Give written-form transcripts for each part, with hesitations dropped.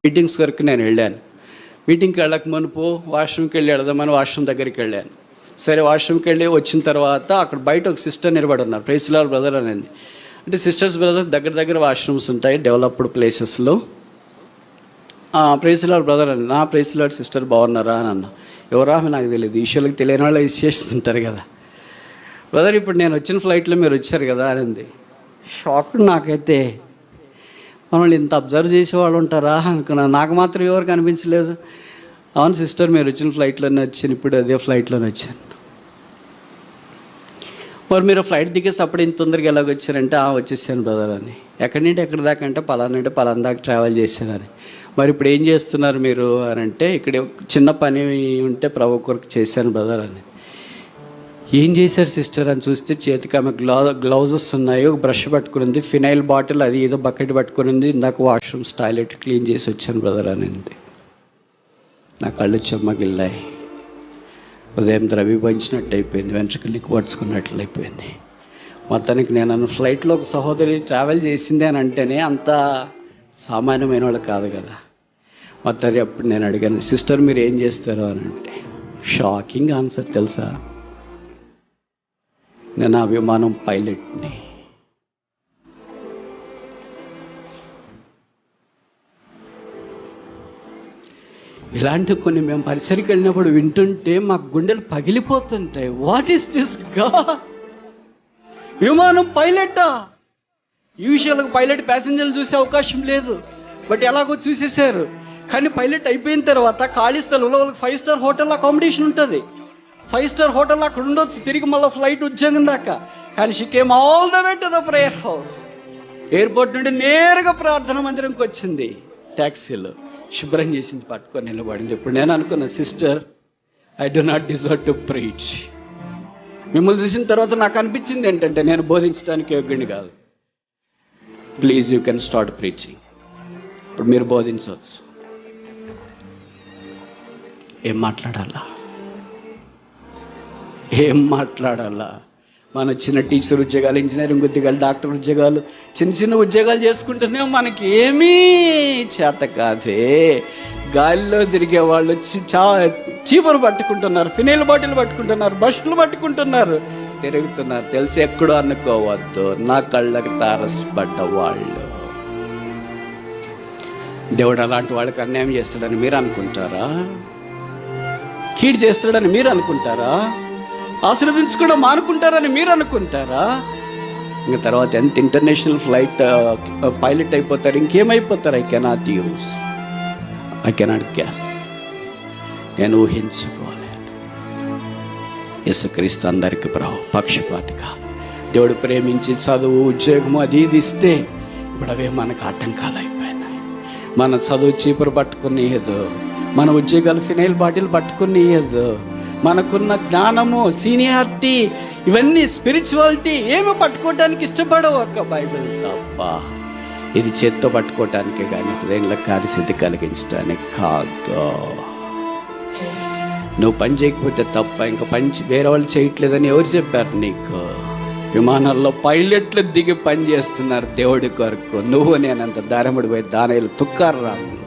Meetings వరకు నేను వెళ్ళాను. మీటింగ్కి వెళ్ళక మునుపు వాష్రూమ్కి వెళ్ళి వెళదామని వాష్రూమ్ దగ్గరికి వెళ్ళాను. సరే వాష్రూమ్కి వెళ్ళి వచ్చిన తర్వాత అక్కడ బయట ఒక సిస్టర్ నిలబడి ఉన్నారు, ప్రైజ్ లార్డ్ బ్రదర్ అనేది. అంటే సిస్టర్స్ బ్రదర్ దగ్గర దగ్గర వాష్రూమ్స్ ఉంటాయి డెవలప్డ్ ప్లేసెస్లో. ప్రైజ్ లార్డ్ బ్రదర్ అని, నా ప్రైజ్ లార్డ్ సిస్టర్ బాగున్నారా అని అన్నా. ఎవరా నాకు తెలియదు, ఈశ్వరులకు తెలియని వాళ్ళు చేస్తుంటారు కదా. బ్రదర్ ఇప్పుడు నేను వచ్చిన ఫ్లైట్లో మీరు వచ్చారు కదా అనింది. షాక్ నాకైతే, మమ్మల్ని ఇంత అబ్జర్వ్ చేసేవాళ్ళు ఉంటారా అనుకున్నాను. నాకు మాత్రం ఎవరు కనిపించలేదు. అవును సిస్టర్ మీరు వచ్చిన ఫ్లైట్లోనే వచ్చాను, ఇప్పుడు అదే ఫ్లైట్లోనే వచ్చాను. మరి మీరు ఫ్లైట్ దిగేసి అప్పుడు ఇంత తొందరగా ఎలాగ వచ్చారంటే వచ్చేసాను బ్రదర్ అని. ఎక్కడి నుండి ఎక్కడి దాకా అంటే పలానా దాకా ట్రావెల్ చేశానని. మరి ఇప్పుడు ఏం చేస్తున్నారు మీరు అని అంటే, ఇక్కడ చిన్న పని ఉంటే ప్రభు కొరకు చేశాను బ్రదర్ అని. ఏం చేశారు సిస్టర్ అని చూస్తే చేతికి ఆమె గ్లౌజెస్ ఉన్నాయి, ఒక బ్రష్ పట్టుకునింది, ఫినైల్ బాటిల్ అది ఏదో బకెట్ పట్టుకునింది. ఇందాక వాష్రూమ్స్ టాయిలెట్ క్లీన్ చేసి వచ్చాను బ్రదర్ అనింది. నా కళ్ళు చెమ్మగిల్లాయి. ఉదయం ద్రవి పంచినట్టు అయిపోయింది, వెంట్రుకలు పడుచుకున్నట్లు అయిపోయింది. మొత్తానికి నేను ఫ్లైట్లో ఒక సహోదరి ట్రావెల్ చేసింది అని అంటేనే అంత సామాన్యమైన వాళ్ళు కాదు కదా. మొత్తానికి అప్పుడు నేను అడిగాను, సిస్టర్ మీరు ఏం చేస్తారు అని అంటే, షాకింగ్ ఆన్సర్ తెలుసా, నేను ఆ విమానం పైలట్ని. ఇలాంటి కొన్ని మేము పరిసరికి వెళ్ళినప్పుడు వింటుంటే మా గుండెలు పగిలిపోతుంటాయి. What is this god? విమానం పైలటా? ఈ విషయాలకు పైలట్ ప్యాసింజర్లు చూసే అవకాశం లేదు, బట్ ఎలాగో చూసేశారు. కానీ పైలట్ అయిపోయిన తర్వాత ఖాళీ స్థలంలో వాళ్ళకి 5 స్టార్ హోటల్ అకామిడేషన్ ఉంటుంది. 5 స్టార్ హోటల్ అక్కడ ఉండొచ్చు, తిరిగి మళ్ళీ ఫ్లైట్ ఉద్యోగం దాకా. కానీ she came all the way to the prayer house. Airport నుండి నేరుగా ప్రార్థన మందిరంకి వచ్చింది. ట్యాక్సీలో శుభ్రం చేసింది, పట్టుకొని నిలబడింది. ఇప్పుడు నేను అనుకున్నా, sister I do not deserve to preach. మిమ్మల్ని చూసిన తర్వాత నాకు అనిపించింది ఏంటంటే, నేను బోధించడానికి యోగ్యుని కాదు. Please you can start preaching. ఇప్పుడు మీరు బోధించవచ్చు. ఏం మాట్లాడాలా? మన చిన్న టీచర్ ఉద్యోగాలు, ఇంజనీరింగ్ ఉద్యోగాలు, డాక్టర్ ఉద్యోగాలు, చిన్న చిన్న ఉద్యోగాలు చేసుకుంటేనే మనకి ఏమీ చేత కాదే. గాలిలో తిరిగే వాళ్ళు చీపురు పట్టుకుంటున్నారు, ఫినైల్ బాటిల్ పట్టుకుంటున్నారు, బస్సులు పట్టుకుంటున్నారు, తిరుగుతున్నారు. తెలిసి ఎక్కడో అనుకోవద్దు, నా కళ్ళకి తారసపడ్డ వాళ్ళు. దేవుడు అలాంటి వాళ్ళకి అన్యాయం చేస్తాడని మీరు అనుకుంటారా? కీడు చేస్తాడని మీరు అనుకుంటారా? ఆశీర్వదించుకోవడం మానుకుంటారని మీరు అనుకుంటారా? ఇంకా తర్వాత ఎంత ఇంటర్నేషనల్ ఫ్లైట్ పైలట్ అయిపోతారు, ఇంకేమైపోతారు? I cannot gas. నేను ఊహించుకోలేను. యేసుక్రీస్తు అందరికీ పక్షపాతిగా దేవుడు ప్రేమించి చదువు, ఉద్యోగము అది ఇది ఇస్తే ఇప్పుడు అవే మనకు ఆటంకాలు అయిపోయినాయి. మన చదువు చీపురు పట్టుకునేయదు, మన ఉద్యోగాలు ఫినైల్ బాటిల్ పట్టుకునేయదు, మనకున్న జ్ఞానము, సీనియారిటీ, ఇవన్నీ స్పిరిచువాలిటీ ఏమి పట్టుకోవడానికి ఇష్టపడవు ఒక్క బైబిల్ తప్ప. ఇది చేత్తో పట్టుకోవటానికే కానీ హృదయంలో కార్యసిద్ధి కలిగించడానికి కాదు. నువ్వు పని చేయకపోతే తప్ప, ఇంకా వేరే వాళ్ళు చేయట్లేదని ఎవరు చెప్పారు నీకు? విమానాల్లో పైలట్లు దిగి పని చేస్తున్నారు దేవుడి కొరకు. నువ్వు నేనంత దారముడి పోయి దానేలు తుక్కారు రాములు.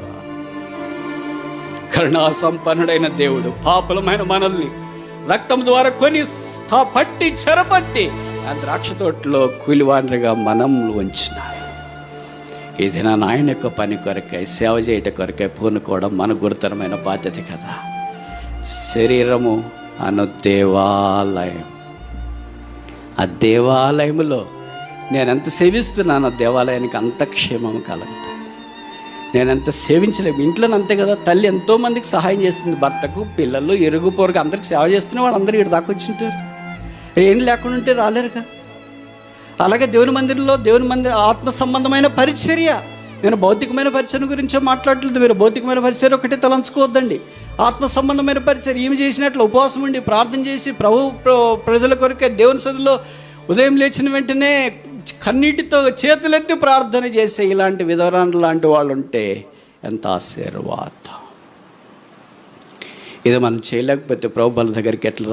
కరుణా సంపన్నుడైన దేవుడు పాపలమైన మనల్ని రక్తం ద్వారా కొని పట్టి చెరపట్టి ఆ ద్రాక్ష తోటలో కూలివారిగా మనం ఉంచినారు. ఇది నా ఆయన యొక్క పని కొరకై, సేవ చేయట కొరకై పూనుకోవడం మన గురుతరమైన బాధ్యత కదా. శరీరము అను దేవాలయం. ఆ దేవాలయములో నేనెంత సేవిస్తున్నాను, ఆ దేవాలయానికి అంత క్షేమము కలుగుతుంది. నేనెంత సేవించలేము. ఇంట్లోనే అంతే కదా, తల్లి ఎంతోమందికి సహాయం చేస్తుంది, భర్తకు, పిల్లలు, ఇరుగు పొరుగు అందరికి సేవ చేస్తున్న వాళ్ళు అందరూ ఇక్కడ దాకా వచ్చింటారు. ఏం లేకుండా ఉంటే రాలేరుగా. అలాగే దేవుని మందిరంలో ఆత్మ సంబంధమైన పరిచర్య. నేను భౌతికమైన పరిచర్య గురించే మాట్లాడలేదు. మీరు భౌతికమైన పరిచర్య ఒకటే తలంచుకోవద్దండి. ఆత్మ సంబంధమైన పరిచర్య ఏమి చేసినట్లు ఉపవాసం ఉండి ప్రార్థన చేసి ప్రజల కొరకే దేవుని సన్నిధిలో ఉదయం లేచిన వెంటనే కన్నీటితో చేతులెత్తి ప్రార్థన చేసే ఇలాంటి విధవరాలు లాంటి వాళ్ళు ఉంటే ఎంత ఆశీర్వాదం. ఇది మనం చేయలేకపోతే ప్రభు దగ్గరికి ఎట్లా